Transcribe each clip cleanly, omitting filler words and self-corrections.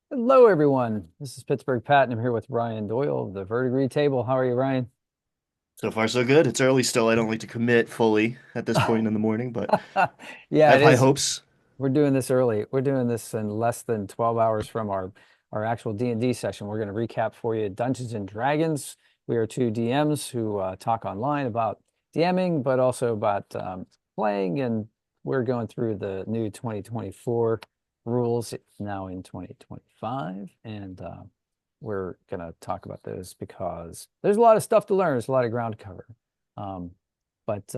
Hello, everyone. This is Pittsburgh Pat, and I'm here with Ryan Doyle of the Verdigris Table. How are you, Ryan? So far, so good. It's early still. I don't like to commit fully at this point in the morning, but I Yeah, have it high is. hopes. We're doing this early. We're doing this in less than 12 hours from our actual D&D session. We're going to recap for you Dungeons and Dragons. We are two DMs who talk online about DMing, but also about playing, and we're going through the new 2024 rules now in 2025, and we're going to talk about those because there's a lot of stuff to learn. There's a lot of ground to cover. Um, but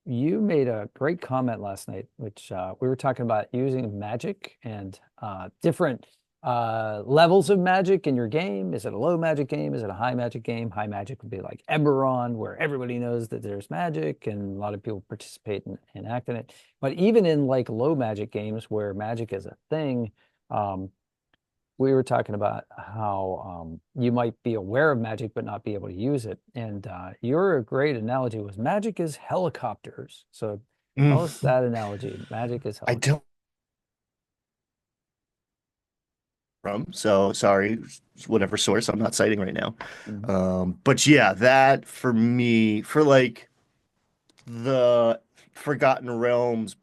you made a great comment last night, which we were talking about using magic and different levels of magic in your game. Is it a low magic game? Is it a high magic game? High magic would be like Eberron, where everybody knows that there's magic and a lot of people participate and act in it. But even in like low magic games where magic is a thing, um, we were talking about how you might be aware of magic but not be able to use it. And your great analogy was magic is helicopters. So tell us Mm, that analogy. Magic is I helicopters. don't from, so sorry, whatever source I'm not citing right now. Mhm. But yeah, that for me, for like the Forgotten Realms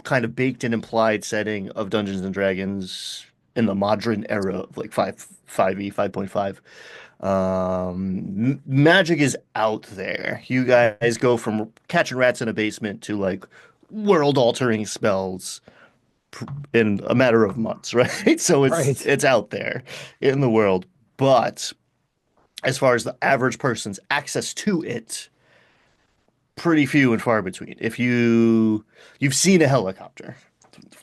kind of baked and implied setting of Dungeons and Dragons in the modern era of like 5e 5.5. Magic is out there. You guys go from catching rats in a basement to like world altering spells in a matter of months, right? So it's Right. it's out there in the world. But as far as the average person's access to it, pretty few and far between. If you've seen a helicopter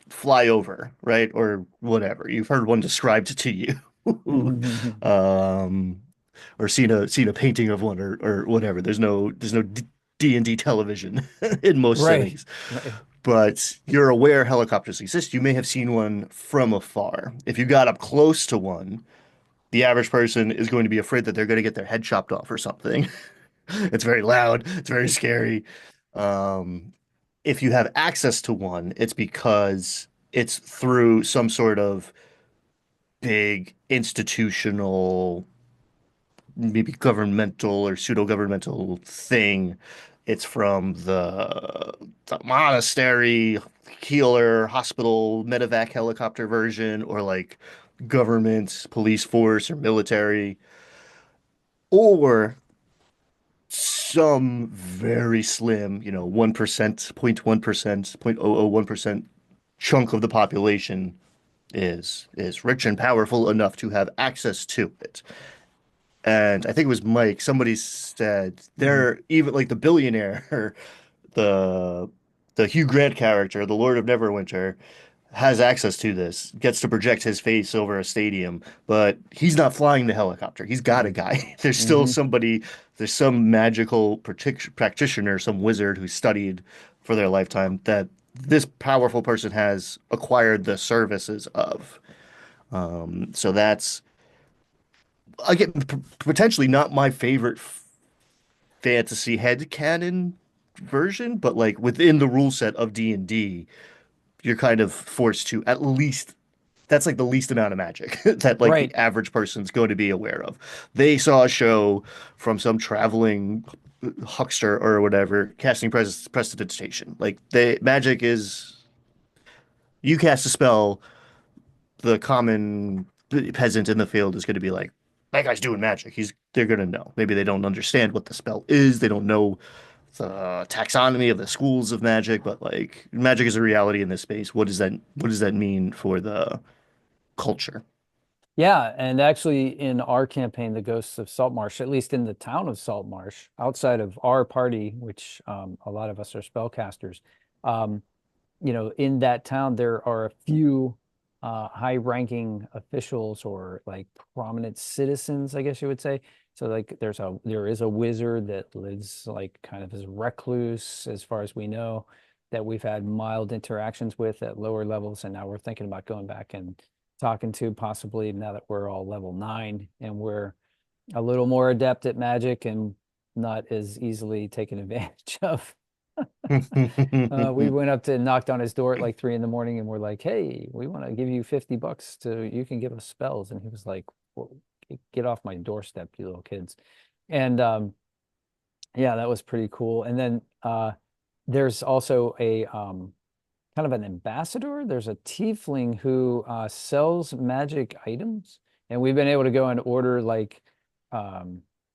fly over, right? Or whatever. You've heard one described to you. Um, or seen a painting of one or whatever. There's no D&D television in most Right. settings. Right. But you're aware helicopters exist. You may have seen one from afar. If you got up close to one, the average person is going to be afraid that they're going to get their head chopped off or something. It's very loud. It's very scary. Um, if you have access to one, it's because it's through some sort of big institutional, maybe governmental or pseudo-governmental thing. It's from the monastery, healer, hospital, medevac helicopter version, or like government, police force, or military, or some very slim, 1%, 0.1%, 0.001% chunk of the population is rich and powerful enough to have access to it. And I think it was Mike, somebody said Mhm. they're even like the billionaire, the the Hugh Grant character, the Lord of Neverwinter, has access to this, gets to project his face over a stadium, but he's not flying the helicopter. He's got a Mhm. guy. There's still Mhm. somebody, there's some magical practitioner, some wizard who studied for their lifetime that this powerful person has acquired the services of. So that's again potentially not my favorite fantasy headcanon version, but like within the rule set of D&D, you're kind of forced to at least that's like the least amount of magic that like the Right. average person's going to be aware of. They saw a show from some traveling huckster or whatever casting prestidigitation. Like the magic is you cast a spell, the common peasant in the field is going to be like, that guy's doing magic. They're going to know. Maybe they don't understand what the spell is. They don't know the taxonomy of the schools of magic, but like magic is a reality in this space. What does that mean for the culture? Yeah, and actually in our campaign, the Ghosts of Saltmarsh, at least in the town of Saltmarsh, outside of our party, which a lot of us are spellcasters, um, in that town, there are a few high-ranking officials or like prominent citizens, I guess you would say. So like there is a wizard that lives like kind of as a recluse as far as we know, that we've had mild interactions with at lower levels, and now we're thinking about going back and talking to possibly now that we're all level 9 and we're a little more adept at magic and not as easily taken advantage of. We went up to knocked on his door at like 3 in the morning and we're like, hey, we want to give you $50 to you can give us spells. And he was like, well, get off my doorstep, you little kids. And yeah, that was pretty cool. And then there's also a kind of an ambassador. There's a tiefling who sells magic items, and we've been able to go and order like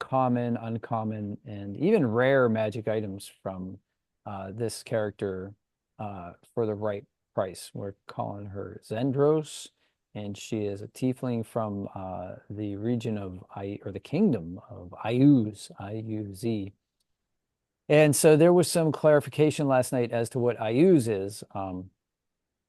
common, uncommon, and even rare magic items from this character for the right price. We're calling her Zendros, and she is a tiefling from the region of I or the kingdom of Iuz, I-U-Z. And so there was some clarification last night as to what Iuz is.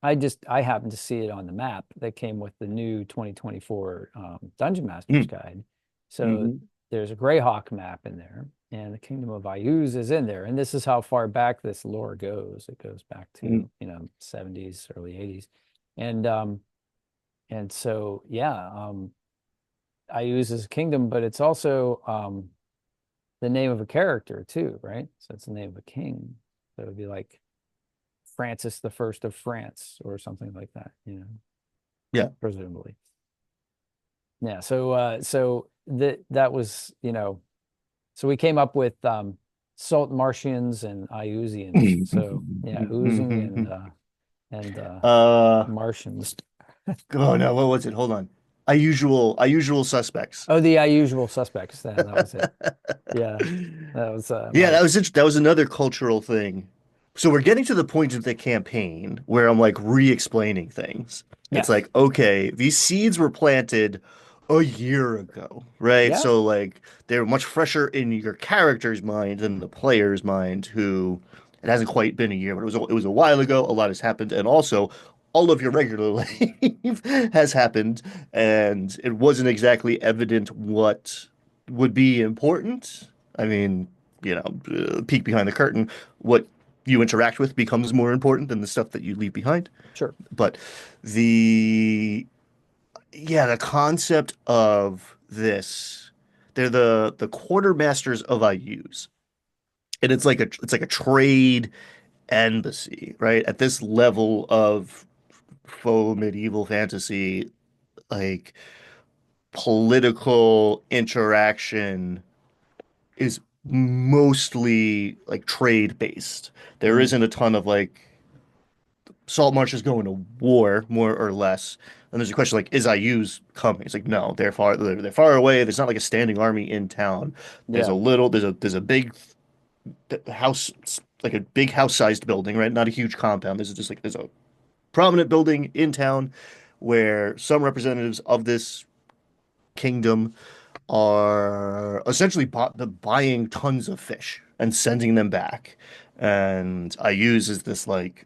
I happened to see it on the map that came with the new 2024 Dungeon Master's Guide. So Mhm. there's a Greyhawk map in there, and the Kingdom of Ayuz is in there. And this is how far back this lore goes. It goes back Mhm. to, 70s, early 80s. And so yeah, Ayuz is a kingdom, but it's also the name of a character too, right? So it's the name of a king. So it would be like Francis the First of France or something like that, Yeah. presumably. Yeah. So that was, so we came up with Salt Martians and Iusians. So yeah, oozing and Uh, Martians. oh no, what was it? Hold on. I usual suspects. Oh, the usual suspects. Yeah, that was it. Yeah. That was Yeah, my that was another cultural thing. So we're getting to the point of the campaign where I'm like re-explaining things. It's yes. like, okay, these seeds were planted a year ago, right? Yeah. So like they're much fresher in your character's mind than the player's mind, who it hasn't quite been a year, but it was a while ago. A lot has happened, and also all of your regular life has happened, and it wasn't exactly evident what would be important. I mean, peek behind the curtain, what you interact with becomes more important than the stuff that you leave behind. Sure. But the the concept of this, they're the quartermasters of IUs, and it's like a trade embassy, right? At this level of faux medieval fantasy, like political interaction is mostly like trade based. There Mm. isn't a ton of like Saltmarsh is going to war, more or less. And there's a question like, is IU's coming? It's like, no, they're far away. There's not like a standing army in town. Yeah. There's a big house, like a big house-sized building, right? Not a huge compound. There's a prominent building in town where some representatives of this kingdom are essentially buying tons of fish and sending them back. And I use is this like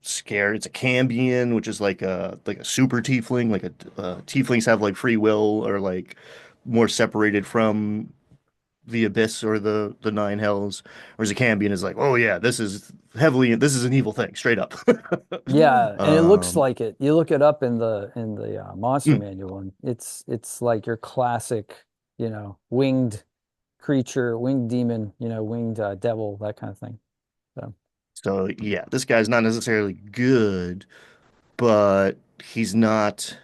scared. It's a Cambion, which is like a super tiefling. Tieflings have like free will or like more separated from the abyss or the nine hells. Whereas a Cambion is like, oh yeah, this is an evil thing, straight up. Yeah, and it looks Um, like it. You look it up in the monster mm. manual, and it's like your classic, winged creature, winged demon, winged devil, that kind of thing. So So yeah, this guy's not necessarily good, but he's not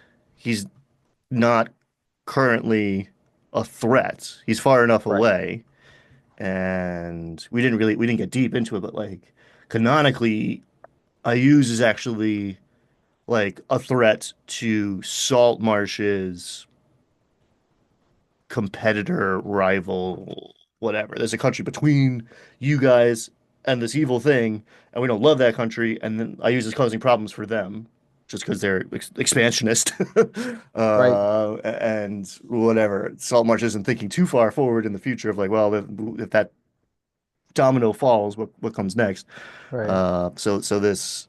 currently a threat. He's far enough right, away, and we didn't get deep into it, but like canonically, Ayuz is actually like a threat to Saltmarsh's competitor, rival, whatever. There's a country between you guys and this evil thing, and we don't love that country, and then Ayuz is causing problems for them just because they're expansionist right, and whatever. Saltmarsh isn't thinking too far forward in the future of like, well, if that domino falls, what comes next? right. So this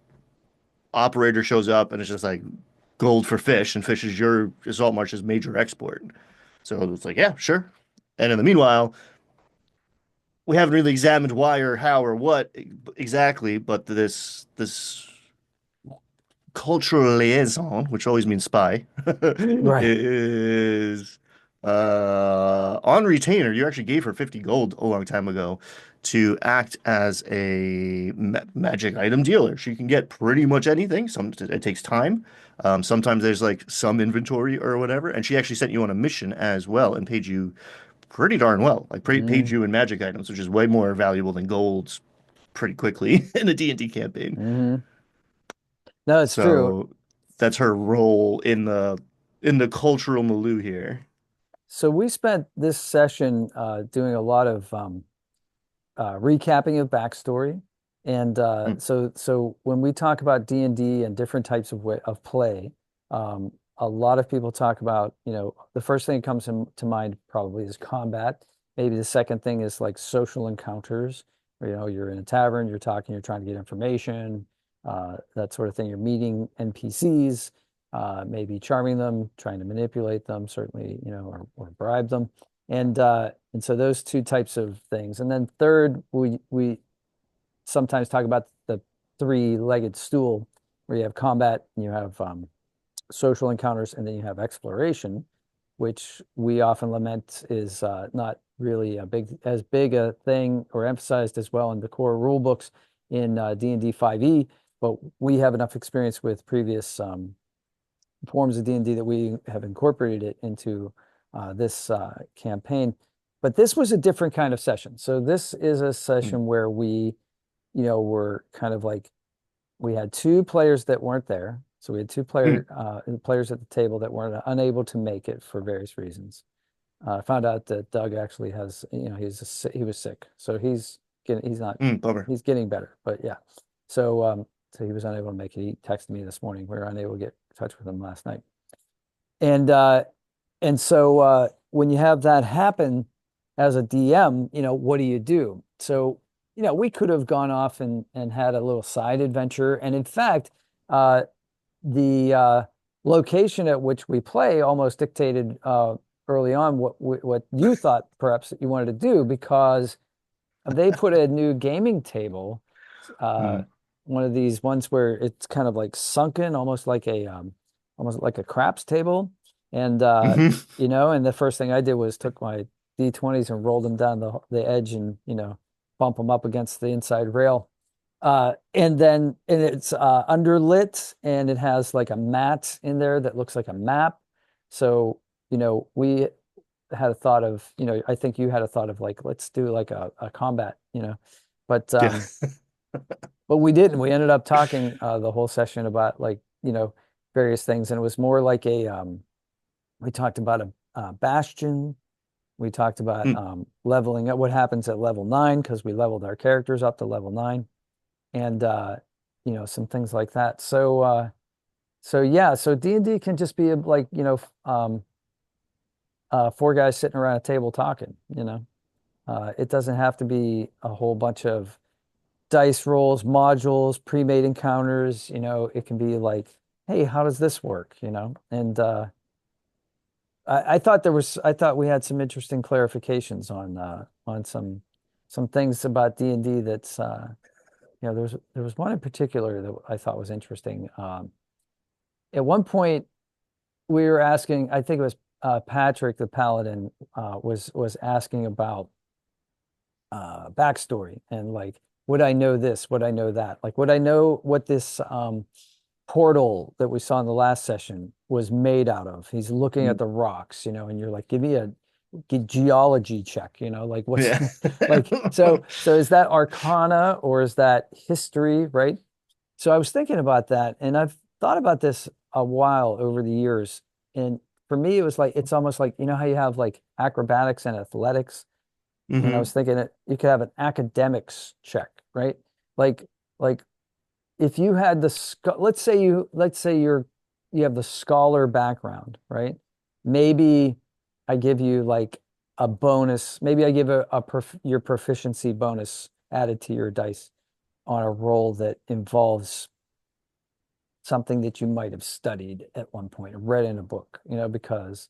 operator shows up and it's just like gold for fish, and fish is your Saltmarsh's major export. So it's like, yeah, sure. And in the meanwhile, we haven't really examined why or how or what exactly, but this cultural liaison, which always means spy, Right. is On retainer, you actually gave her 50 gold a long time ago to act as a magic item dealer. She can get pretty much anything. It takes time. Sometimes there's like some inventory or whatever. And she actually sent you on a mission as well and paid you pretty darn well. Like paid Mm-hmm. you in magic items, which is way more valuable than golds pretty quickly in a D&D campaign. Mm-hmm. No, it's true. So that's her role in the cultural milieu here. So we spent this session doing a lot of recapping of backstory. And Mm, so when we talk about D&D and different types of play, a lot of people talk about, the first thing that comes to mind probably is combat. Maybe the second thing is like social encounters, where, you're in a tavern, you're talking, you're trying to get information, that sort of thing. You're meeting NPCs, maybe charming them, trying to manipulate them, certainly, or bribe them. And so those two types of things. And then third, we sometimes talk about the three-legged stool, where you have combat, and you have social encounters, and then you have exploration, which we often lament is not really as big a thing or emphasized as well in the core rule books in D&D 5e, but we have enough experience with previous forms of D&D that we have incorporated it into this campaign. But this was a different kind of session. So this is a mm, session where we, were kind of like, we had two players that weren't there. So we had mm. players at the table that weren't unable to make it for various reasons. I found out that Doug actually has, he was sick, so Bummer. he's getting better. But yeah, so he was unable to make it. He texted me this morning. We were unable to get in touch with him last night. And when you have that happen as a DM, what do you do? So, we could have gone off and had a little side adventure. And in fact, the location at which we play almost dictated early on what you thought perhaps that you wanted to do, because they put a new gaming table, uh, Mm. one of these ones where it's kind of like sunken, almost like a craps table. And Hmm. and the first thing I did was took my D20s and rolled them down the edge and bump them up against the inside rail. And it's underlit, and it has like a mat in there that looks like a map. So, we had a thought of, I think you had a thought of like, let's do like a combat, but Yeah. but we didn't. We ended up talking the whole session about like, various things, and it was more like we talked about a bastion. We talked about Mm. leveling up, what happens at level 9, because we leveled our characters up to level 9, and some things like that. So yeah, so D&D can just be like, four guys sitting around a table talking. It doesn't have to be a whole bunch of dice rolls, modules, pre-made encounters. It can be like, hey, how does this work? And I thought we had some interesting clarifications on some things about D&D that's there was one in particular that I thought was interesting. At one point we were asking, I think it was Patrick the Paladin was asking about backstory, and like, would I know this? Would I know that? Like, would I know what this portal that we saw in the last session was made out of? He's looking at Mm. the rocks, and you're like, give me a geology check, like what's Yeah. like, so is that arcana or is that history, right? So I was thinking about that, and I've thought about this a while over the years. And for me, it was like, it's almost like, how you have like acrobatics and athletics. And I Hmm. was thinking that you could have an academics check, right? Like, like if you had let's say you have the scholar background, right? Maybe I give you like a bonus. Maybe I give your proficiency bonus added to your dice on a roll that involves something that you might have studied at one point, read in a book, because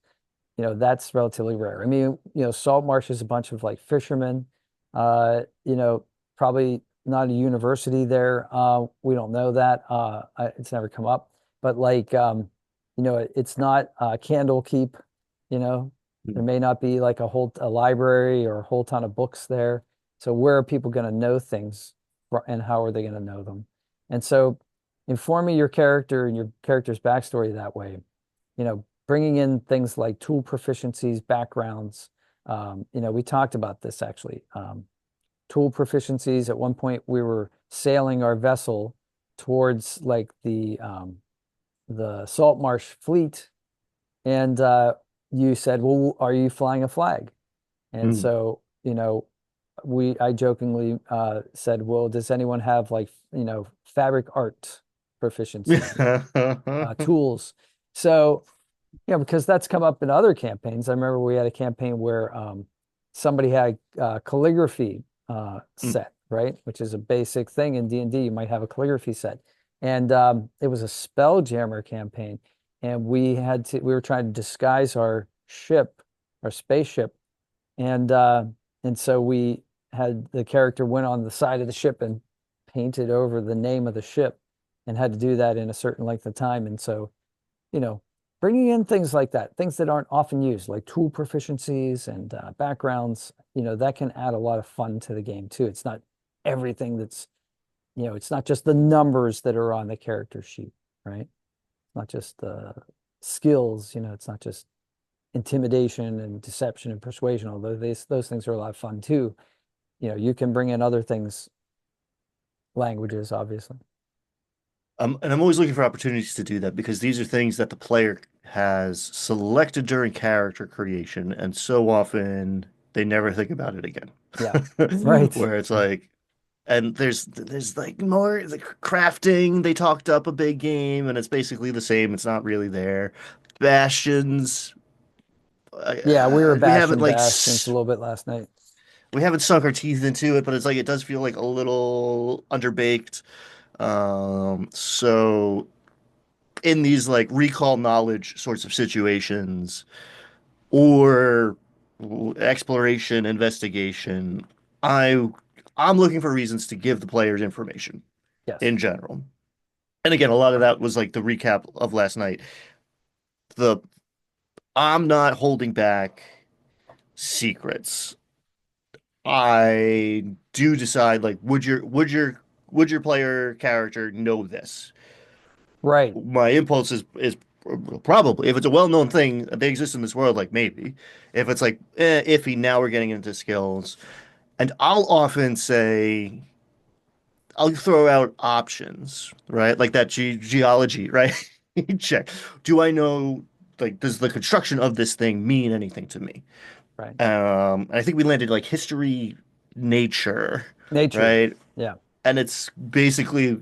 that's relatively rare. I mean, Saltmarsh is a bunch of like fishermen, probably not a university there. We don't know that. It's never come up, but like, it's not Candlekeep, you know. There Mm. may not be like a library or a whole ton of books there. So where are people going to know things and how are they going to know them? And so informing your character and your character's backstory that way, bringing in things like tool proficiencies, backgrounds. We talked about this actually. Tool proficiencies. At one point, we were sailing our vessel towards like the Saltmarsh fleet, and you said, "Well, are you flying a flag?" And Mm. so, I jokingly said, "Well, does anyone have like fabric art proficiency, tools?" So, because that's come up in other campaigns. I remember we had a campaign where somebody had calligraphy Mm. set, right? Which is a basic thing in D&D. You might have a calligraphy set. And it was a Spelljammer campaign. And we were trying to disguise our ship, our spaceship. And so we had the character went on the side of the ship and painted over the name of the ship and had to do that in a certain length of time. And so, you know, bringing in things like that, things that aren't often used, like tool proficiencies and backgrounds, that can add a lot of fun to the game too. It's not everything it's not just the numbers that are on the character sheet, right? It's not just the skills, it's not just intimidation and deception and persuasion, although those things are a lot of fun too. You can bring in other things, languages, obviously. And I'm always looking for opportunities to do that because these are things that the player has selected during character creation, and so often they never think about it again. Yeah. Right. Where it's like, and there's like more the crafting. They talked up a big game, and it's basically the same. It's not really there. Bastions. Yeah, we were We haven't bashing Bastions a little bit last night. we haven't sunk our teeth into it, but it's like it does feel like a little underbaked. So in these like recall knowledge sorts of situations or exploration, investigation, I I'm looking for reasons to give the players information Yes. in general. And again, a lot of that was like the recap of last night. The I'm not holding back secrets. I do decide like would your player character know this? Right. My impulse is probably if it's a well-known thing they exist in this world, like maybe. If it's like iffy, now we're getting into skills, and I'll often say I'll throw out options, right? Like that geology, right? Check. Do I know, like, does the construction of this thing mean anything to me? Right. I think we landed like history, nature, Nature. right? Yeah. And it's basically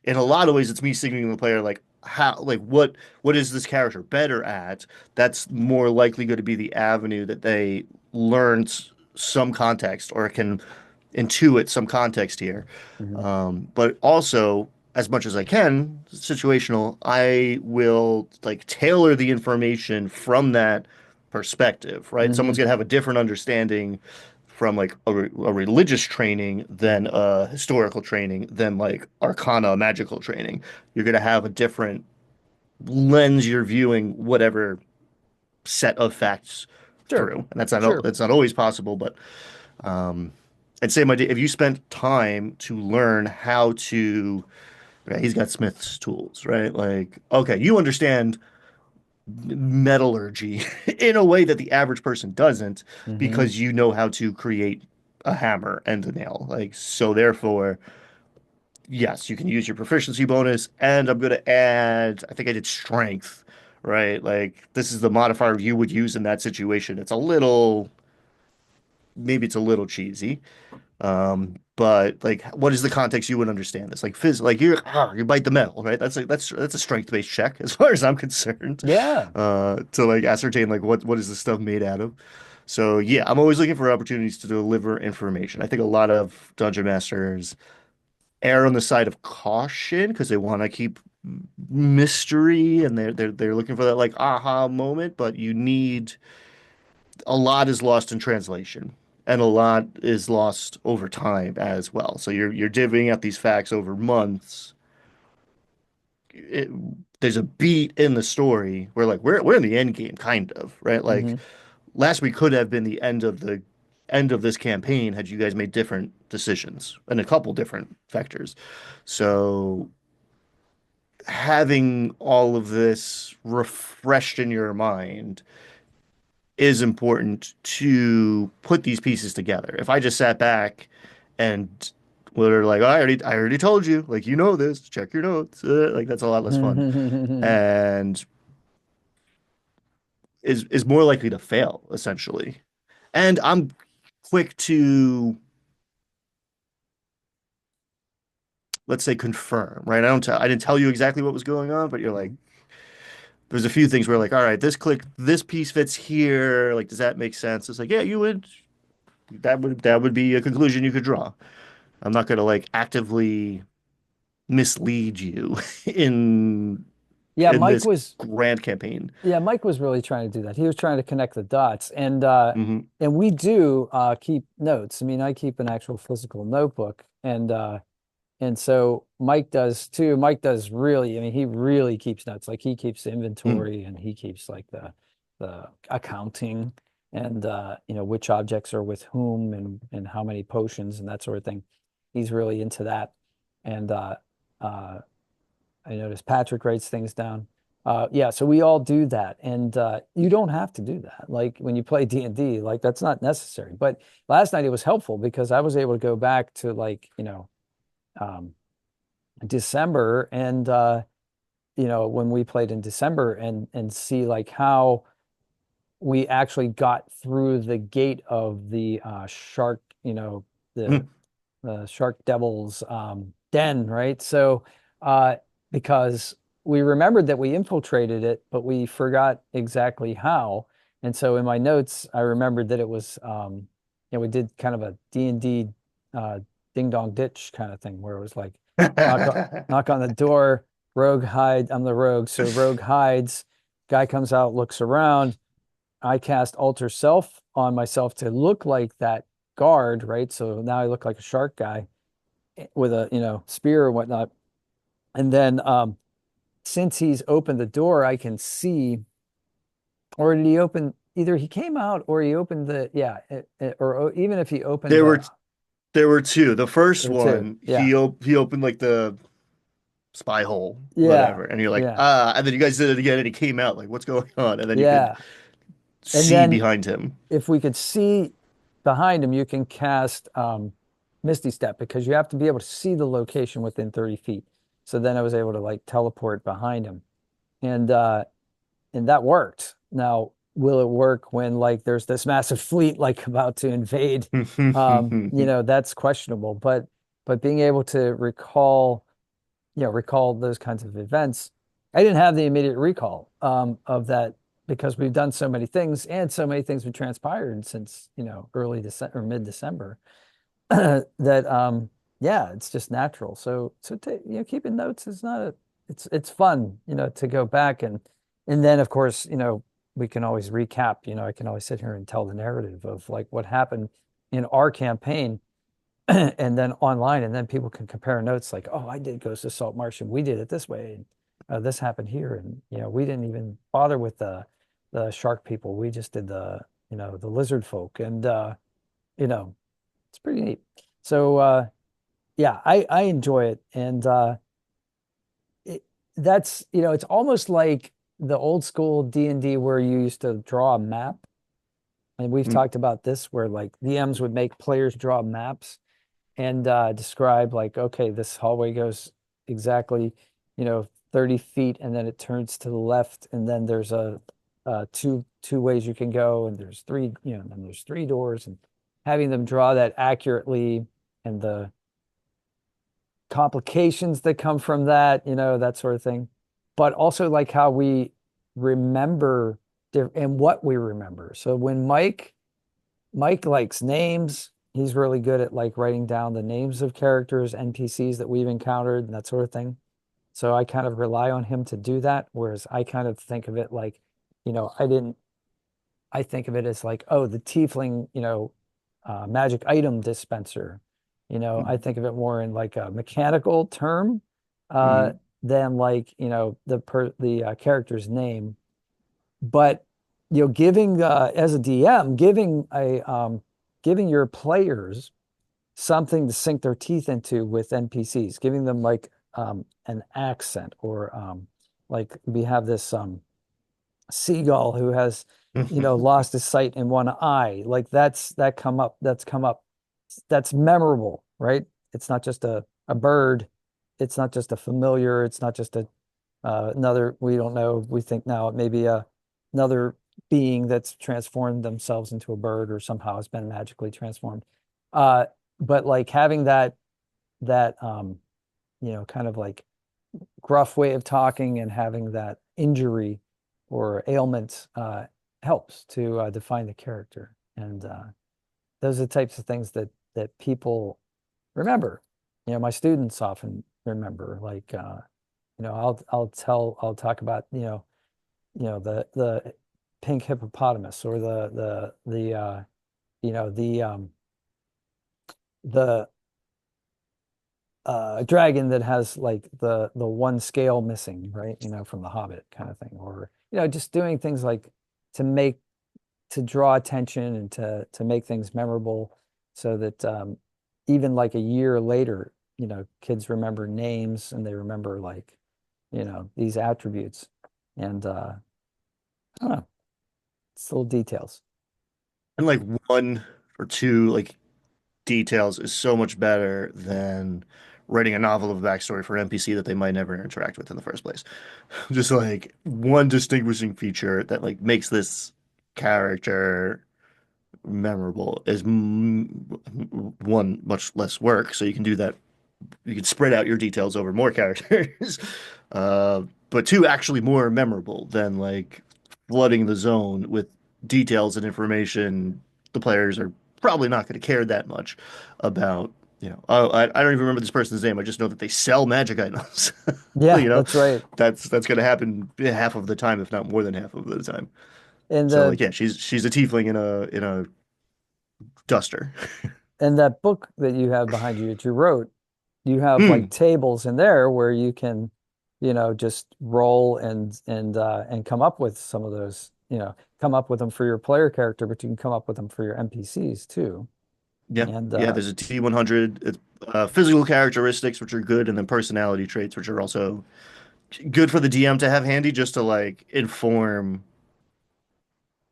in a lot of ways, it's me signaling the player like how like what is this character better at? That's more likely going to be the avenue that they learned some context or can intuit some context here. Hmm. But also, as much as I can, situational, I will like tailor the information from that perspective, right? Someone's Hmm. gonna have a different understanding from like a religious training than a historical training than like arcana magical training. You're gonna have a different lens you're viewing whatever set of facts Sure. through, and Sure. that's not always possible, but and same idea. If you spent time to learn how to, right, he's got Smith's tools, right? Like, okay, you understand metallurgy in a way that the average person doesn't Hmm. because you know how to create a hammer and a nail. Like, so therefore, yes, you can use your proficiency bonus, and I'm gonna add, I think I did strength, right? Like, this is the modifier you would use in that situation. Maybe it's a little cheesy. But like, what is the context you would understand this? Like, like you bite the metal, right? That's a strength-based check as far as I'm concerned. Yeah. To like ascertain like what is this stuff made out of. So yeah, I'm always looking for opportunities to deliver information. I think a lot of dungeon masters err on the side of caution because they want to keep mystery and they're looking for that like aha moment, but you need a lot is lost in translation and a lot is lost over time as well. So you're divvying out these facts over months. it, there's a beat in the story where like we're in the end game kind of, right? Like Hmm. last week could have been the end of this campaign had you guys made different decisions and a couple different vectors. So having all of this refreshed in your mind is important to put these pieces together. If I just sat back and were like, oh, I already told you, like you know this, check your notes, like that's a lot less fun, and is more likely to fail essentially. And I'm quick to let's say confirm, right? I didn't tell you exactly what was going on, but you're like, there's a few things where like, all right, this piece fits here. Like, does that make sense? It's like, yeah, you would that would be a conclusion you could draw. I'm not gonna like actively mislead you in Yeah, in Mike this was grand campaign. yeah, Mike was really trying to do that. He was trying to connect the dots. Hmm. And we do keep notes. I mean, I keep an actual physical notebook and so Mike does too. Mike does really, I mean, he really keeps notes. Like he keeps Mm. inventory and he keeps like the accounting and which objects are with whom and how many potions and that sort of thing. He's really into that. And uh I noticed Patrick writes things down. Yeah, so we all do that, and you don't have to do that. Like when you play D&D, like that's not necessary. But last night it was helpful because I was able to go back to like um, December and when we played in December and see like how we actually got through the gate of the shark, the Mm. Shark Devil's den, right? So, because we remembered that we infiltrated it, but we forgot exactly how. And so in my notes, I remembered that it was, we did kind of a D&D ding dong ditch kind of thing where it was like knock on, knock on the door, rogue hide. I'm the rogue. So rogue hides, guy comes out, looks around. I cast alter self on myself to look like that guard, right? So now I look like a shark guy with a spear or whatnot. And then since he's opened the door, I can see, or did he open? Either he came out or he opened the or even if he opened There the were there were two. The first or two, one, yeah, he opened like the spy hole, yeah, whatever, and you're like, yeah, ah, and then you guys did it again, and he came out like, what's going on? And then you could yeah. And see then behind him. if we could see behind him, you can cast Misty Step because you have to be able to see the location within 30 feet. So then I was able to like teleport behind him. And that worked. Now, will it work when like there's this massive fleet like about to invade? That's questionable. But being able to recall those kinds of events. I didn't have the immediate recall of that because we've done so many things and so many things have transpired since early December or mid December that yeah, it's just natural. Keeping notes is not a it's fun to go back and then of course we can always recap. I can always sit here and tell the narrative of like what happened in our campaign and then online, and then people can compare notes like, oh, I did Ghosts of Saltmarsh and we did it this way, and this happened here, and we didn't even bother with the shark people. We just did the lizard folk, and you know, it's pretty neat. So yeah, I enjoy it, and it, that's it's almost like the old school D&D where you used to draw a map, and we've talked about this where like DMs would make players draw maps and describe like, okay, this hallway goes exactly, 30 feet, and then it turns to the left, and then there's two ways you can go, and there's three, and then there's three doors, and having them draw that accurately, and the complications that come from that, that sort of thing. But also like how we remember and what we remember. So when Mike likes names. He's really good at like writing down the names of characters, NPCs that we've encountered, and that sort of thing. So I kind of rely on him to do that. Whereas I kind of think of it like, I think of it as like, oh, the tiefling, magic item dispenser. I think of it more in like a mechanical term. Uh, Mm. than like, the character's name. But giving as a DM, giving your players something to sink their teeth into with NPCs, giving them like an accent, or like we have this seagull who has lost his sight in one eye. Like that's come up, that's memorable, right? It's not just a bird, it's not just a familiar, it's not just a another, we don't know, we think now it may be another being that's transformed themselves into a bird or somehow has been magically transformed. uh but like having that kind of like gruff way of talking, and having that injury or ailment helps to define the character. And those are the types of things that people remember. My students often remember, like I'll talk about the pink hippopotamus, or the dragon that has like the one scale missing, right? From The Hobbit kind of thing, or just doing things like to make to draw attention, and to make things memorable, so that even like a year later, kids remember names, and they remember like these attributes. And I don't know, it's little details. And like one or two like details is so much better than writing a novel of a backstory for an NPC that they might never interact with in the first place. Just like one distinguishing feature that like makes this character memorable is one, much less work, so you can do that. You can spread out your details over more characters. But two, actually more memorable than like flooding the zone with details and information the players are probably not going to care that much about. Oh, I don't even remember this person's name. I just know that they sell magic items. Yeah, You know, that's right. that's going to happen half of the time, if not more than half of the time. And So the like, yeah, she's a tiefling in a duster. and that book that you have behind you that you wrote, you have like Hmm. tables in there where you can, just roll and come up with some of those, come up with them for your player character, but you can come up with them for your NPCs too. Yeah, And yeah. There's a T100. It's physical characteristics, which are good, and then personality traits, which are also good for the DM to have handy, just to like inform,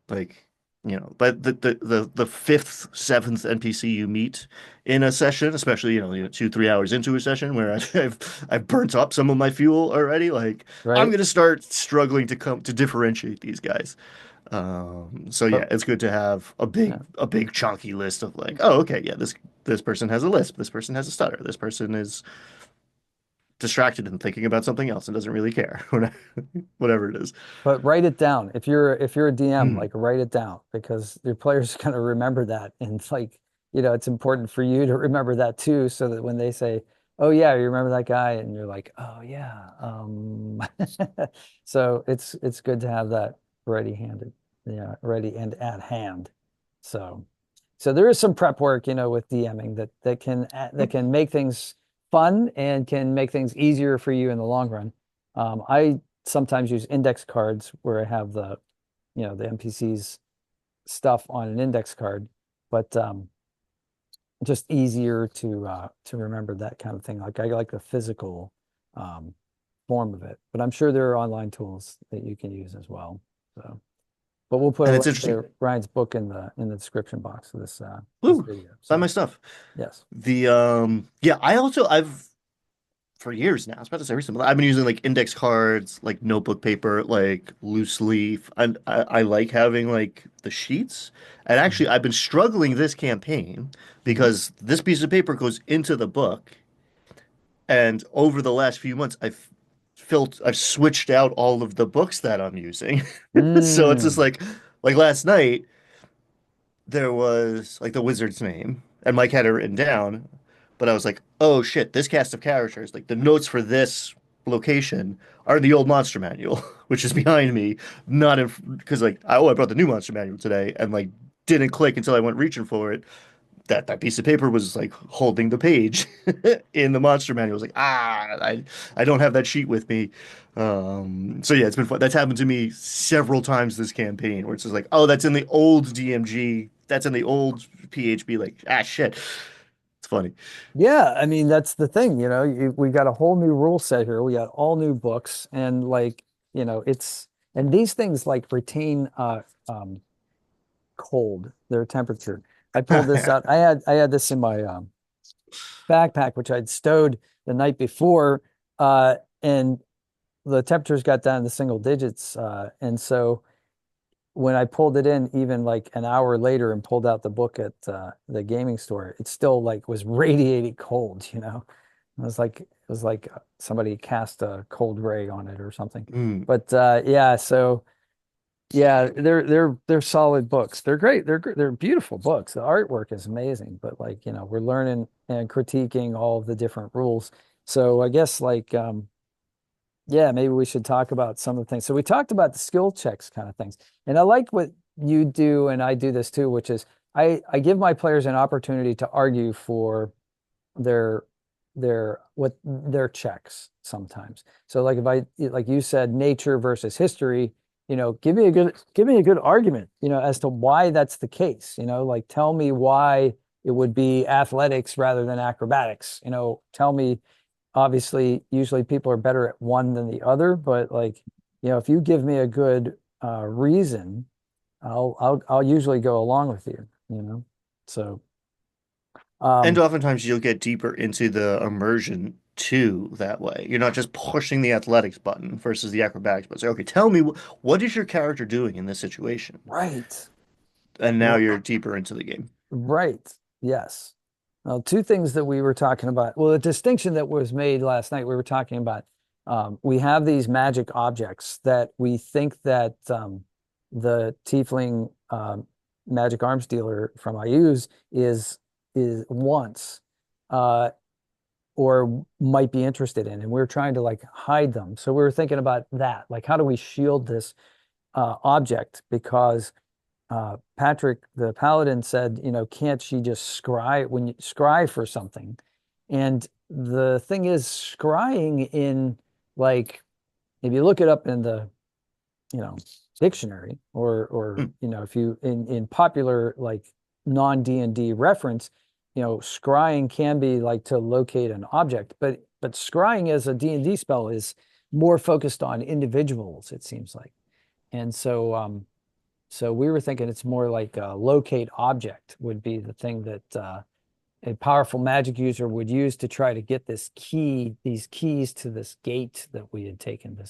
like but the fifth, seventh NPC you meet in a session, especially 2, 3 hours into a session where I've burnt up some of my fuel already. Like I'm right. gonna start struggling to come to differentiate these guys. So yeah, But it's good to have a yeah. big chunky list of like, oh, okay, yeah, this person has a lisp, this person has a stutter, this person is distracted and thinking about something else and doesn't really care, whatever it is. But write it down. If you're a DM, Hmm. like write it down, because your players are going to remember that. And it's like, it's important for you to remember that too, so that when they say, "Oh yeah, you remember that guy?" and you're like, "Oh yeah." So it's good to have that ready-handed, yeah, ready and at hand. So so there is some prep work, with DMing that can make things fun and can make things easier for you in the long run. I sometimes use index cards where I have the NPCs stuff on an index card, but just easier to remember that kind of thing. Like I like the physical um, form of it, but I'm sure there are online tools that you can use as well. So, but we'll put a And it's link interesting. to Ryan's book in the description box of this Woo, video. buy my So stuff. yes. The yeah, I've for years now. I was about to say recently. I've been using like index cards, like notebook paper, like loose leaf. I like having like the sheets. And actually, I've been struggling this campaign Mhm. because this piece of paper goes into the book. And over the last few months, I've switched out all of the books that I'm using. So it's just Mm, like last night there was like the wizard's name, and Mike had it written down, but I was like, oh shit, this cast of characters, like the notes for this location are in the old monster manual, which is behind me, not in because like I brought the new monster manual today and like didn't click until I went reaching for it that piece of paper was like holding the page in the monster manual. I was like, I don't have that sheet with me. So yeah, it's been fun. That's happened to me several times this campaign, where it's just like, oh, that's in the old DMG, that's in the old PHB. Like, shit. It's funny. Yeah, I mean that's the thing, we got a whole new rule set here. We got all new books, and like, it's and these things like retain cold, their temperature. I pulled this out. I had this in my backpack, which I'd stowed the night before, and the temperatures got down to single digits, and so when I pulled it in, even like an hour later, and pulled out the book at the gaming store, it still like was radiating cold. It was like somebody cast a cold ray on it or something. Mm. But yeah, so yeah, they're solid books. They're great. They're beautiful books. The artwork is amazing. But like, we're learning and critiquing all of the different rules. So I guess like yeah, maybe we should talk about some of the things. So we talked about the skill checks kind of things. And I like what you do, and I do this too, which is I give my players an opportunity to argue for their their checks sometimes. So like if I like you said, nature versus history, give me a good argument, as to why that's the case. Like tell me why it would be athletics rather than acrobatics. Tell me, obviously usually people are better at one than the other, but like, if you give me a good reason, I'll usually go along with you. So And um oftentimes you'll get deeper into the immersion too that way. You're not just pushing the athletics button versus the acrobatics button. Say, okay, tell me what is your character doing in this situation? right. And now you're deeper into the game. Right. Yes. Well, two things that we were talking about. Well, the distinction that was made last night, we were talking about, we have these magic objects that we think that the tiefling magic arms dealer from IU's is wants uh, or might be interested in, and we're trying to like hide them. So we were thinking about that, like how do we shield this object? Because Patrick, the paladin, said, can't she just scry when you scry for something? And the thing is, scrying in like, if you look it up in the, you know, dictionary, or Hmm. if you in popular like non-D&D reference, scrying can be like to locate an object, but scrying as a D&D spell is more focused on individuals, it seems like. And so we were thinking it's more like a locate object would be the thing that a powerful magic user would use to try to get these keys to this gate that we had taken,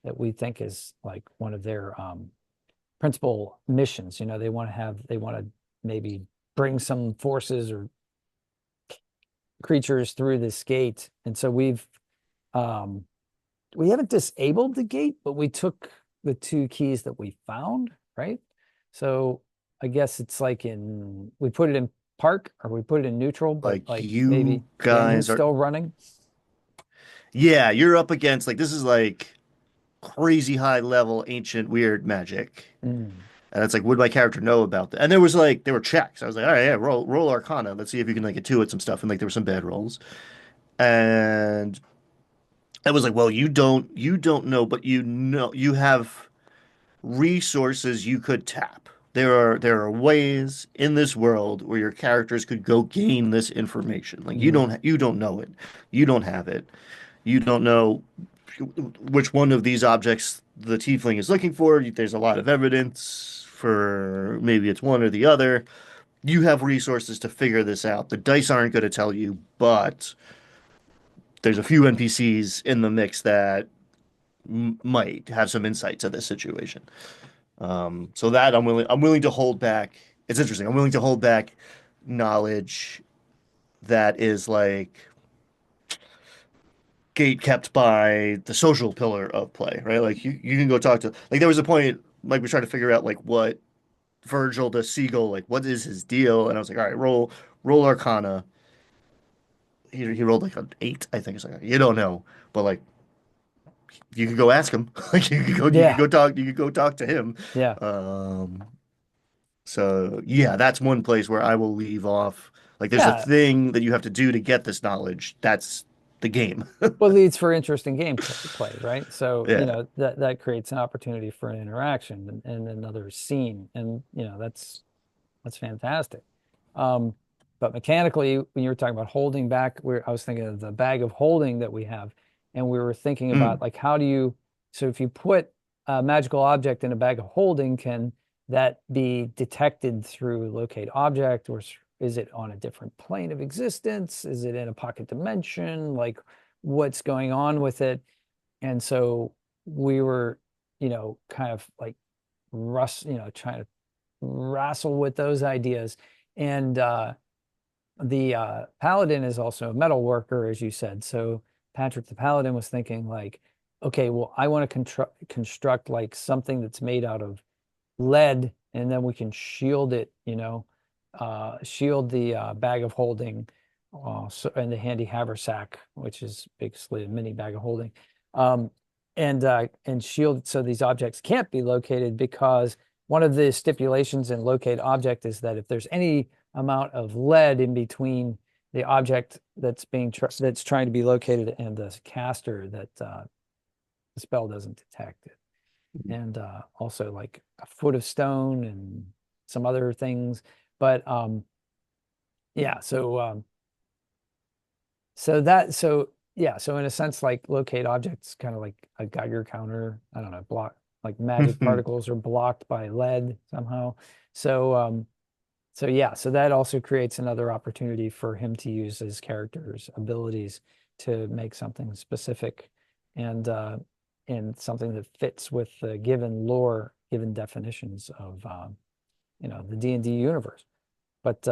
that we think is like one of their principal missions. They want to maybe bring some forces or creatures through this gate. And so um, we haven't disabled the gate, but we took the two keys that we found, right? So I guess it's like we put it in park, or we put it in neutral, but Like like you maybe the guys engine's are, still running. yeah, you're up against like this is like crazy high level ancient weird magic. Mm. And it's like, would my character know about that? And there were checks. I was like, all right, yeah, roll Arcana. Let's see if you can like intuit some stuff. And like there were some bad rolls. And I was like, well, you don't know, but you know you have resources you could tap. There are ways in this world where your characters could go gain this information. Like Mm. you don't know it. You don't have it. You don't know which one of these objects the tiefling is looking for. There's a lot of evidence for maybe it's one or the other. You have resources to figure this out. The dice aren't going to tell you, but there's a few NPCs in the mix that might have some insight to this situation. So that I'm willing to hold back. It's interesting. I'm willing to hold back knowledge that is like gate kept by the social pillar of play, right? Like you can go talk to like there was a point like we tried to figure out like what Virgil the Seagull like what is his deal, and I was like, all right, roll Arcana. He rolled like an 8, I think. It's like you don't know, but like you could go ask him. Like Yeah, you could go talk to him. yeah. Um, so yeah, that's one place where I will leave off. Like there's a Yeah, thing that you have to do to get this knowledge. That's the game. well, leads for interesting play, right? So, Yeah. that creates an opportunity for an interaction and another scene. And, that's fantastic. Um, but mechanically, when you were talking about holding back, I was thinking of the bag of holding that we have. And we were thinking about Mm. like, so if you put a magical object in a bag of holding, can that be detected through locate object, or is it on a different plane of existence? Is it in a pocket dimension? Like, what's going on with it? And so we were, kind of like trying to wrestle with those ideas. And the paladin is also a metal worker, as you said. So Patrick the paladin was thinking like, okay, well, I want to construct like something that's made out of lead, and then we can shield it, shield the bag of holding, and the handy haversack, which is basically a mini bag of holding, um, and shield it so these objects can't be located, because one of the stipulations in locate object is that if there's any amount of lead in between the object that's trying to be located and the caster, that the spell doesn't detect it. And also like a foot of stone and some other things. But yeah, so yeah, so in a sense, like locate objects, kind of like a Geiger counter. I don't know, block, like magic particles are blocked by lead somehow. So so yeah, so that also creates another opportunity for him to use his character's abilities to make something specific, and something that fits with the given lore, given definitions of the D&D universe. But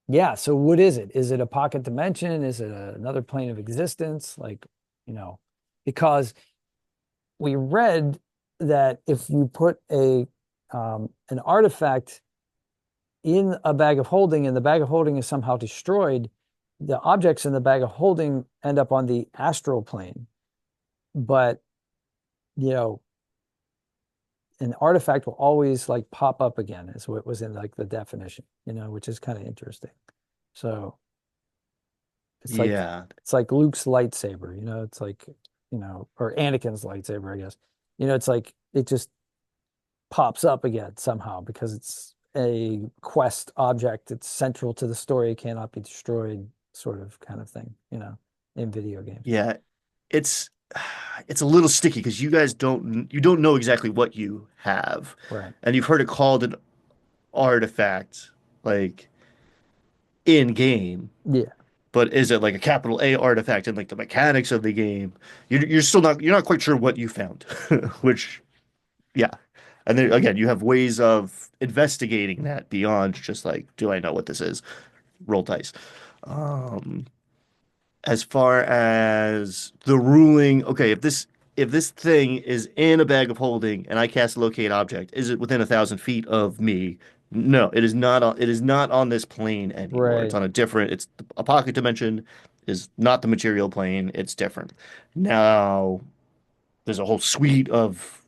yeah, so what is it? Is it a pocket dimension? Is it another plane of existence? Like, you know, because we read that if you put a an artifact in a bag of holding and the bag of holding is somehow destroyed, the objects in the bag of holding end up on the astral plane. But, you know, an artifact will always like pop up again, is what was in like the definition, which is kind of interesting. So it's like Yeah. it's like Luke's lightsaber, it's like, or Anakin's lightsaber, I guess. It's like it just pops up again somehow because it's a quest object. It's central to the story, cannot be destroyed, sort of kind of thing, in video games. Yeah. It's it's a little sticky because you don't know exactly what you have. Right. And you've heard it called an artifact like in game, Yeah. but is it like a capital A artifact in like the mechanics of the game? You're not quite sure what you found, which yeah. And then again, you have ways of investigating that beyond just like, do I know what this is? Roll dice. Um, as far as the ruling, okay, if this thing is in a bag of holding and I cast locate object, is it within 1,000 feet of me? No, it is not. It is not on this plane anymore. It's Right. on a different. It's a pocket dimension. Is not the material plane. It's different. Now there's a whole suite of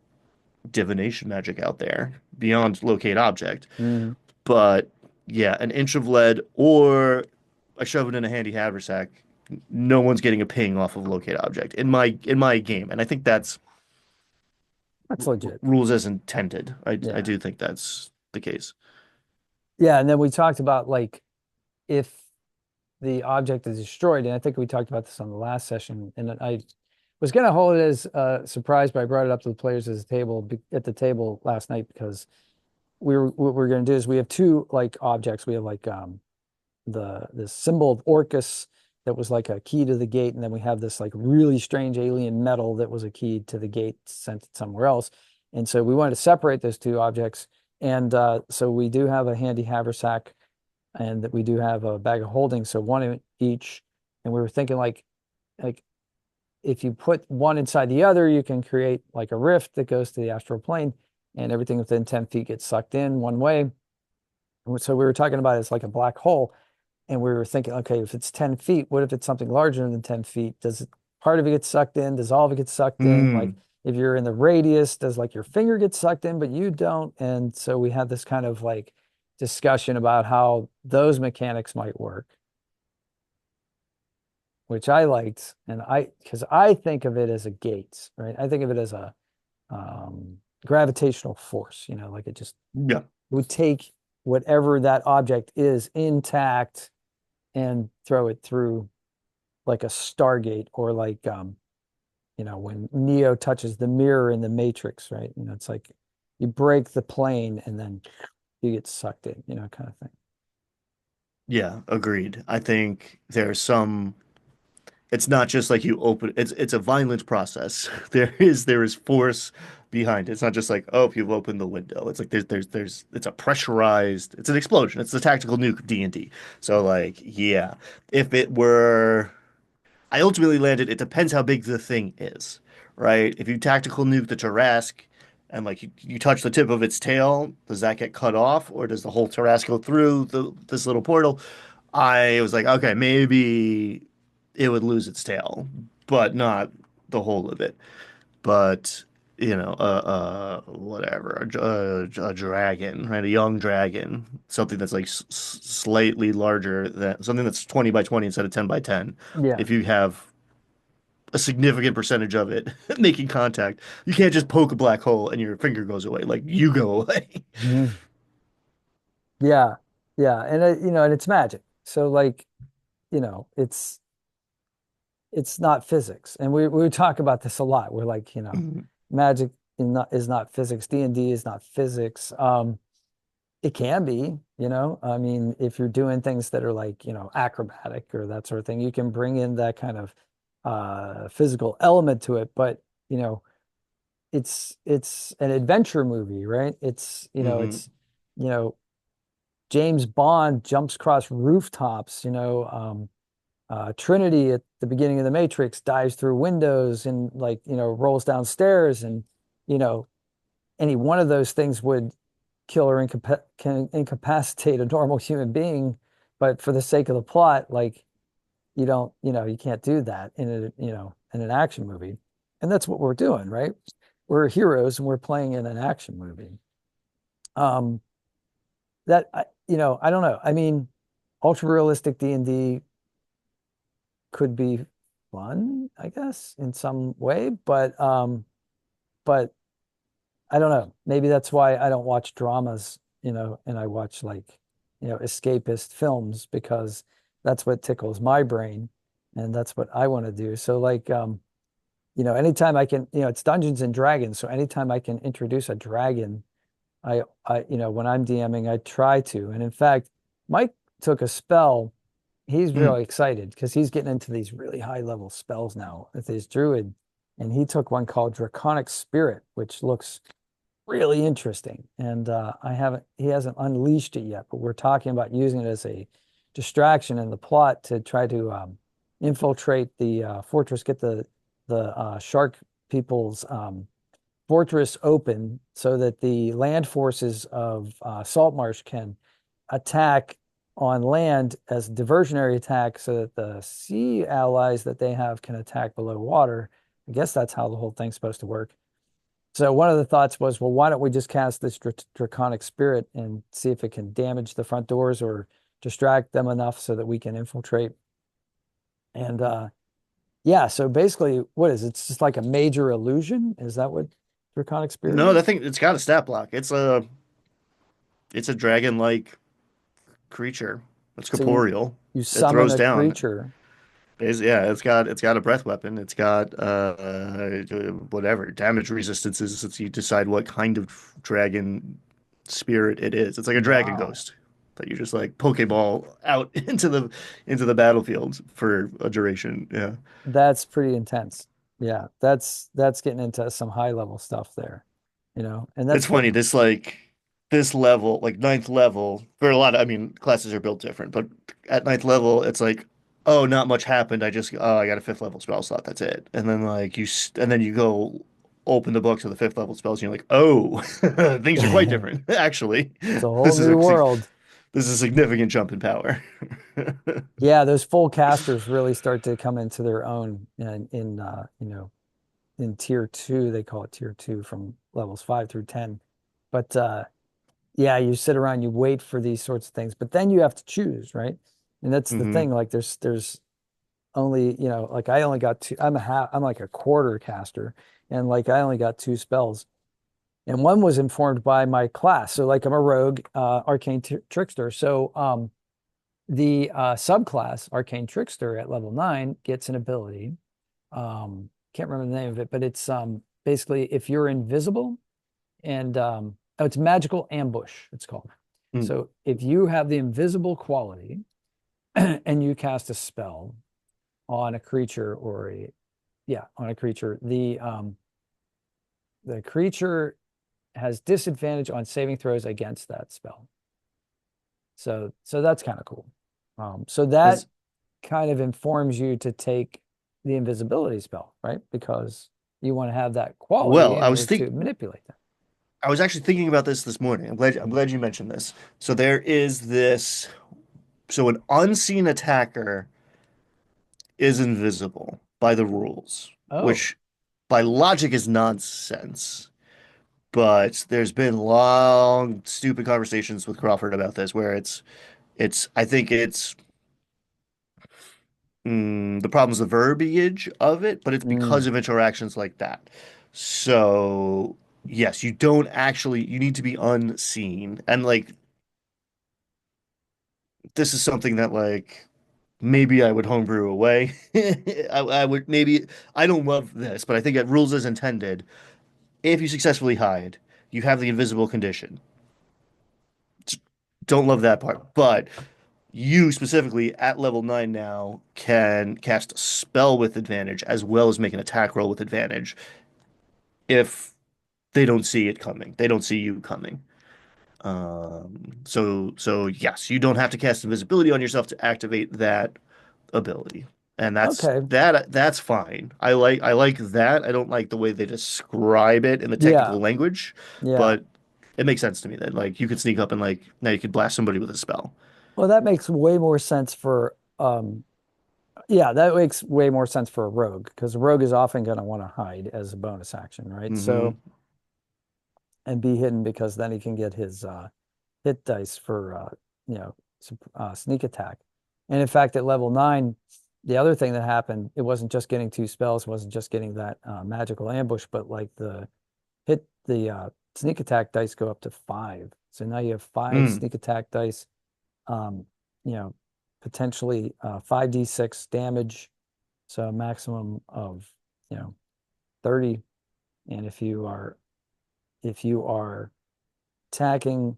divination magic out there beyond locate object. Mhm. But yeah, an inch of lead or I shove it in a handy haversack. No one's getting a ping off of locate object in my game, and I think that's That's legit. rules as intended. I Yeah. do think that's the case. Yeah. And then we talked about like if the object is destroyed, and I think we talked about this on the last session, and I was going to hold it as a surprise, but I brought it up to the players as a table at the table last night, because what we're going to do is we have two like objects. We have like the symbol of Orcus that was like a key to the gate, and then we have this like really strange alien metal that was a key to the gate sent it somewhere else. And so we wanted to separate those two objects, and so we do have a handy haversack, and that we do have a bag of holding, so one in each. And we were thinking like if you put one inside the other, you can create like a rift that goes to the astral plane, and everything within 10 feet gets sucked in one way. So we were talking about it's like a black hole. And we were thinking, okay, if it's 10 feet, what if it's something larger than 10 feet? Part of it get sucked in? Does all of it get sucked in? Like Mm, if you're in the radius, does like your finger get sucked in, but you don't? And so we had this kind of like discussion about how those mechanics might work, which I liked, and because I think of it as a gates, right? I think of it as a gravitational force, like it just Yeah. would take whatever that object is intact and throw it through like a Stargate, or like when Neo touches the mirror in the Matrix, right? It's like you break the plane and then you get sucked in, kind of thing. Yeah, agreed. I think there's some it's not just like you open it's a violent process. There is force behind it. It's not just like, oh, you've opened the window. It's like there's it's a pressurized, it's an explosion. It's the tactical nuke of D&D. So like, yeah. If it were I ultimately landed, it depends how big the thing is, right? If you tactical nuke the Tarrasque and like you touch the tip of its tail, does that get cut off or does the whole Tarrasque go through this little portal? I was like, okay, maybe it would lose its tail, but not the whole of it. But whatever, a dragon, right? A young dragon, something that's like slightly larger than something that's 20 by 20 instead of 10 by 10. Yeah. If you have a significant percentage of it making contact, you can't just poke a black hole and your finger goes away. Like you go away. Mhm. Yeah. Yeah. And and it's magic. So like, it's not physics. And we talk about this a lot. We're like, magic is not physics. D&D is not physics. It can be, I mean, if you're doing things that are like, acrobatic or that sort of thing, you can bring in that kind of physical element to it. But, it's an adventure movie, right? It's, Hmm. you know, James Bond jumps across rooftops, Trinity at the beginning of the Matrix dives through windows and like, rolls downstairs, and, you know, any one of those things would kill or can incapacitate a normal human being. But for the sake of the plot, like you don't, you can't do that in an action movie. And that's what we're doing, right? We're heroes and we're playing in an action movie. Um, I don't know. I mean, ultra realistic D&D could be fun, I guess, in some way, but I don't know. Maybe that's why I don't watch dramas, and I watch like, escapist films, because that's what tickles my brain and that's what I want to do. So like, anytime I can, it's Dungeons and Dragons. So anytime I can introduce a dragon, when I'm DMing, I try to. And in fact, Mike took a spell. He's Hmm. really excited because he's getting into these really high level spells now with his druid. And he took one called Draconic Spirit, which looks really interesting. And he hasn't unleashed it yet, but we're talking about using it as a distraction in the plot to try to infiltrate the fortress, get the shark people's fortress open so that the land forces of Saltmarsh can attack on land as a diversionary attack, so that the sea allies that they have can attack below water. I guess that's how the whole thing's supposed to work. So one of the thoughts was, well, why don't we just cast this draconic spirit and see if it can damage the front doors or distract them enough so that we can infiltrate. And yeah, so basically, what is it? It's just like a major illusion? Is that what draconic spirit No, that is? thing it's got a stat block. It's a dragon-like creature. It's So you corporeal. you It summon throws a down. creature. Yeah, it's got a breath weapon. It's got whatever damage resistances since you decide what kind of dragon spirit it is. It's like a dragon Wow. ghost that you just like Pokeball out into the battlefield for a duration. Yeah. That's pretty intense. Yeah, that's getting into some high level stuff there, and It's that's what. funny, this level, like ninth level, for a lot of, I mean, classes are built different, but at ninth level, it's like, oh, not much happened. I got a fifth level spell slot. That's it. And then and then you go open the book to the fifth level spells, and you're like, oh, things are quite It's different. Actually, a whole this is new a sig- world. this is a significant jump in power. Yeah, those full casters really start to come into their own in tier two. They call it tier two from levels 5 through 10. But yeah, you sit around, you wait for these sorts of things, but then you have to choose, right? And that's the Hmm. thing. Like there's only, like I only got two, I'm like a quarter caster, and like I only got two spells. And one was informed by my class. So like I'm a rogue, arcane trickster. So the subclass arcane trickster at level 9 gets an ability. Can't remember the name of it, but it's basically if you're invisible and oh, it's magical ambush, it's called. Mm. So if you have the invisible quality and you cast a spell on a creature or a yeah, on a creature, the creature has disadvantage on saving throws against that spell. So that's kind of cool. So that As kind of informs you to take the invisibility spell, right? Because you want to have that quality well, in order to manipulate them. I was actually thinking about this morning. I'm glad you mentioned this. So there is this. So an unseen attacker is invisible by the rules, Oh, which by logic is nonsense. But there's been long, stupid conversations with Crawford about this, where I think it's the problem's the verbiage of it, but it's because mm, of interactions like that. So yes, you need to be unseen, and like this is something that like maybe I would homebrew away. I would maybe I don't love this, but I think it rules as intended. If you successfully hide, you have the invisible condition. Don't love that part, but you specifically at level 9 now can cast a spell with advantage as well as make an attack roll with advantage if they don't see it coming. They don't see you coming. So yes, you don't have to cast invisibility on yourself to activate that ability. And okay. that's fine. I like that. I don't like the way they describe it in the Yeah, technical language, yeah. but it makes sense to me that like you could sneak up and like now you could blast somebody with a spell. Well, that makes way more sense for yeah, that makes way more sense for a rogue because a rogue is often going to want to hide as a bonus action, right? Hmm. So and be hidden because then he can get his hit dice for sneak attack. And in fact, at level 9, the other thing that happened, it wasn't just getting two spells, it wasn't just getting that magical ambush, but like the sneak attack dice go up to 5. So now you have 5 Mm. sneak attack dice, um, you know, potentially 5d6 damage, so a maximum of, you know, 30. And if you are attacking,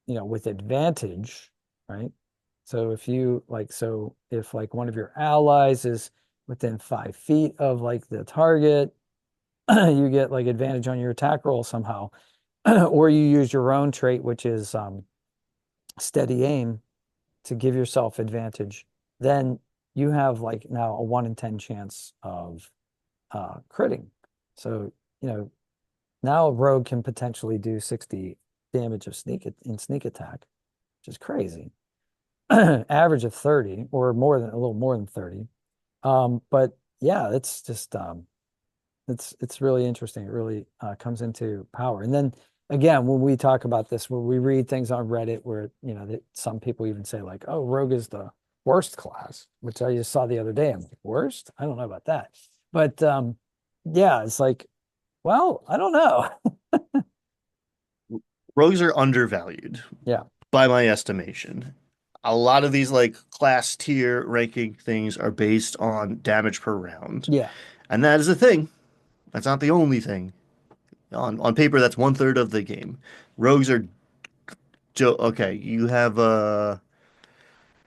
with advantage, right? So if like one of your allies is within 5 feet of like the target, you get like advantage on your attack roll somehow, or you use your own trait, which is steady aim, to give yourself advantage. Then you have like now a 1 in 10 chance of critting. So, you know, now a rogue can potentially do 60 damage of sneak attack, which is crazy. Average of 30 or more than a little more than 30. But yeah, it's just it's really interesting. It really comes into power. And then again, when we talk about this, when we read things on Reddit where, that some people even say like, oh, rogue is the worst class, which I just saw the other day. I'm like, worst? I don't know about that. But yeah, it's like, well, I don't know. Rogues are undervalued Yeah. by my estimation. A lot of these like class tier ranking things are based on damage per round. Yeah. And that is a thing. That's not the only thing. On paper, that's 1/3 of the game. Rogues are okay. You have I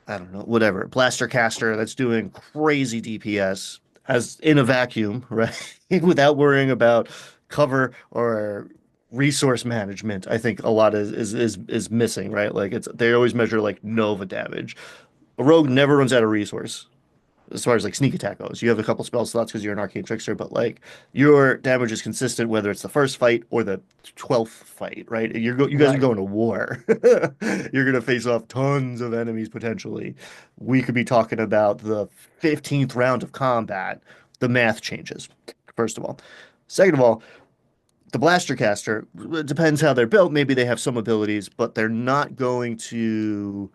don't know, whatever, blaster caster that's doing crazy DPS as in a vacuum, right? Without worrying about cover or resource management. I think a lot is missing, right? Like it's they always measure like Nova damage. A rogue never runs out of resource as far as like sneak attack goes. You have a couple spell slots because you're an arcane trickster, but like your damage is consistent whether it's the first fight or the 12th fight, right? You guys are Right. going to war. You're gonna face off tons of enemies potentially. We could be talking about the 15th round of combat. The math changes, first of all. Second of all, the blaster caster, it depends how they're built. Maybe they have some abilities, but they're not going to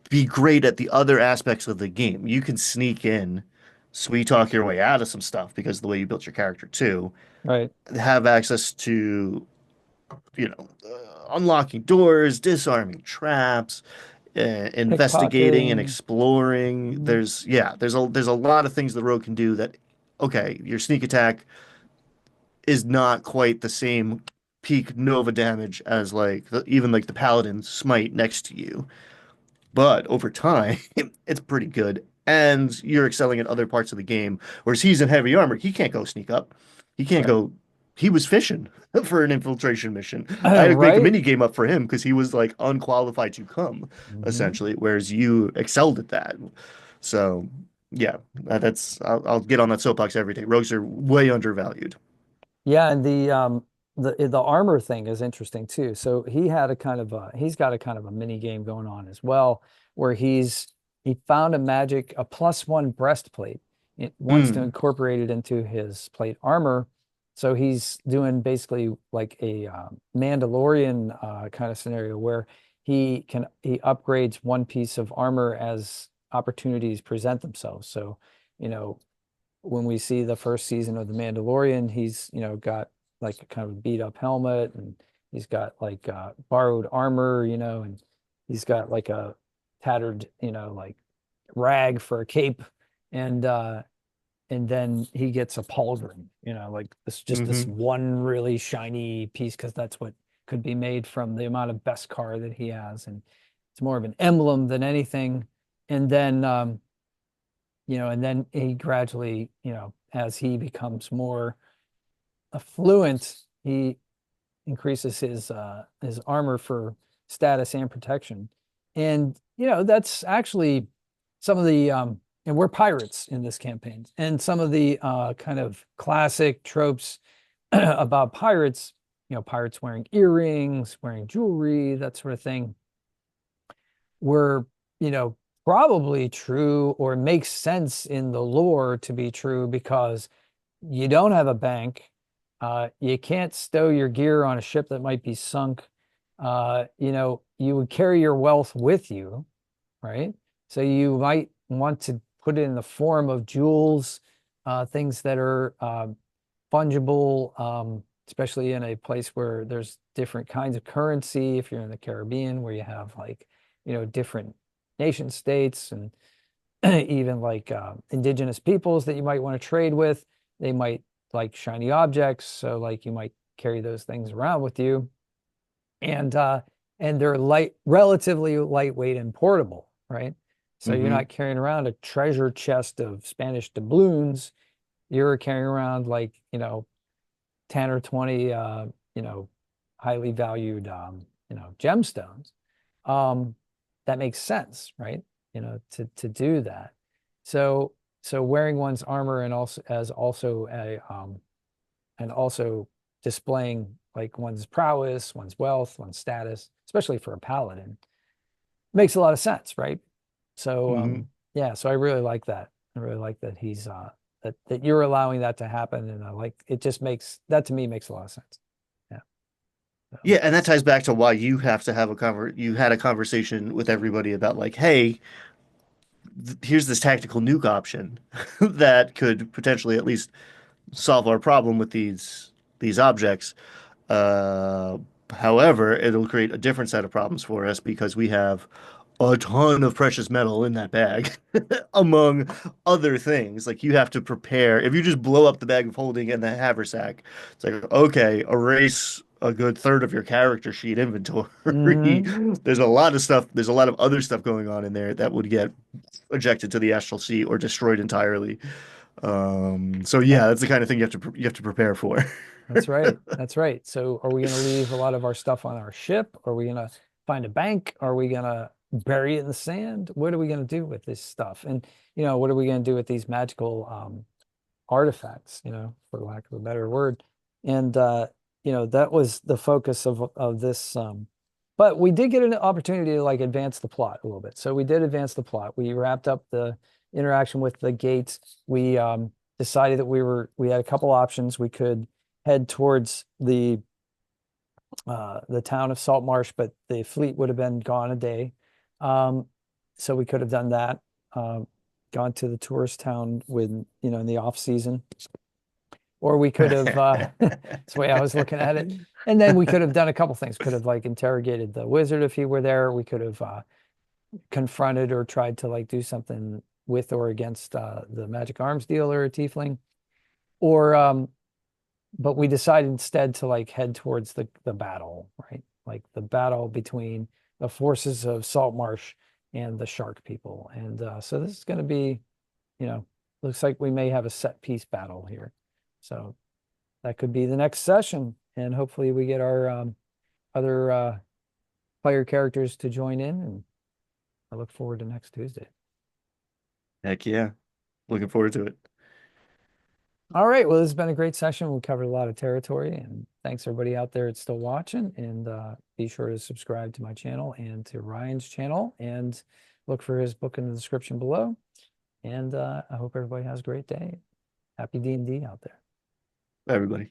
be great at the other aspects of the game. You can sneak in, sweet talk your way out of some stuff because of the way you built your character too. Right. Have access to, unlocking doors, disarming traps, investigating and Pickpocketing. exploring. Mhm. There's a lot of things the rogue can do that. Okay, your sneak attack is not quite the same peak Nova damage as like even like the Paladin's smite next to you. But over time, it's pretty good. And you're excelling in other parts of the game. Whereas he's in heavy armor, he can't go sneak up. He can't Right. go. He was fishing for an infiltration mission. I had to make a Right. mini game up for him because he was like unqualified to come, Hmm. essentially. Whereas you excelled at that. So yeah, that's I'll get on that soapbox every day. Rogues are way undervalued. Yeah, and the armor thing is interesting too. So he's got a kind of a mini game going on as well, where he found a +1 breastplate. It wants to Mm, incorporate it into his plate armor. So he's doing basically like a Mandalorian kind of scenario where he upgrades one piece of armor as opportunities present themselves. So, you know, when we see the first season of The Mandalorian, he's, got like a kind of beat up helmet, and he's got like borrowed armor, and he's got like a tattered, like rag for a cape. And then he gets a pauldron, like this hmm one really shiny piece, because that's what could be made from the amount of Beskar that he has. And it's more of an emblem than anything. And then and then he gradually, as he becomes more affluent, he increases his armor for status and protection. And that's actually some of the and we're pirates in this campaign. And some of the kind of classic tropes about pirates, pirates wearing earrings, wearing jewelry, that sort of thing, were, you know, probably true or makes sense in the lore to be true, because you don't have a bank. You can't stow your gear on a ship that might be sunk. You would carry your wealth with you, right? So you might want to put it in the form of jewels, things that are fungible, especially in a place where there's different kinds of currency. If you're in the Caribbean, where you have like, different nation states, and even like indigenous peoples that you might want to trade with, they might like shiny objects. So like you might carry those things around with you, and uh, and they're relatively lightweight and portable, right? So you're hmm not carrying around a treasure chest of Spanish doubloons. You're carrying around like, 10 or 20 highly valued gemstones. um that makes sense, right? To do that. So wearing one's armor, and also displaying like one's prowess, one's wealth, one's status, especially for a paladin, makes a lot of sense, right? So hmm yeah, so I really like that. I really like that that you're allowing that to happen, and I like it. Just makes that, to me, makes a lot of sense. Yeah. So, Yeah, and that ties back to why you have to have you had a conversation with everybody about like, hey, here's this tactical nuke option that could potentially at least solve our problem with these objects. Uh, However, it'll create a different set of problems for us because we have a ton of precious metal in that bag, among other things. Like you have to prepare. If you just blow up the bag of holding and the haversack, it's like, okay, erase a good third of your character sheet inventory. hmm There's a lot of stuff. There's a lot of other stuff going on in there that would get ejected to the astral sea or destroyed entirely. So yeah, that's the kind of thing you have to prepare for. That's right. That's right. So are we going to leave a lot of our stuff on our ship? Are we going to find a bank? Are we going to bury it in the sand? What are we going to do with this stuff? And, what are we going to do with these magical artifacts, for lack of a better word? And that was the focus of this. But we did get an opportunity to like advance the plot a little bit. So we did advance the plot. We wrapped up the interaction with the gates. We decided that we had a couple options. We could head towards the town of Saltmarsh, but the fleet would have been gone a day. So we could have done that. Gone to the tourist town with, in the off season, or we could have, that's the way I was looking at it. And then we could have done a couple things. Could have like interrogated the wizard if he were there. We could have confronted or tried to like do something with or against the magic arms dealer or tiefling. Or but we decided instead to like head towards the battle, right? Like the battle between the forces of Saltmarsh and the shark people. And so this is going to be, looks like we may have a set piece battle here. So that could be the next session. And hopefully we get our other player characters to join in. And I look forward to next Tuesday. Heck yeah. Looking forward to it. All right. Well, this has been a great session. We covered a lot of territory, and thanks everybody out there that's still watching. And be sure to subscribe to my channel and to Ryan's channel and look for his book in the description below. And I hope everybody has a great day. Happy D&D out there. Bye, everybody.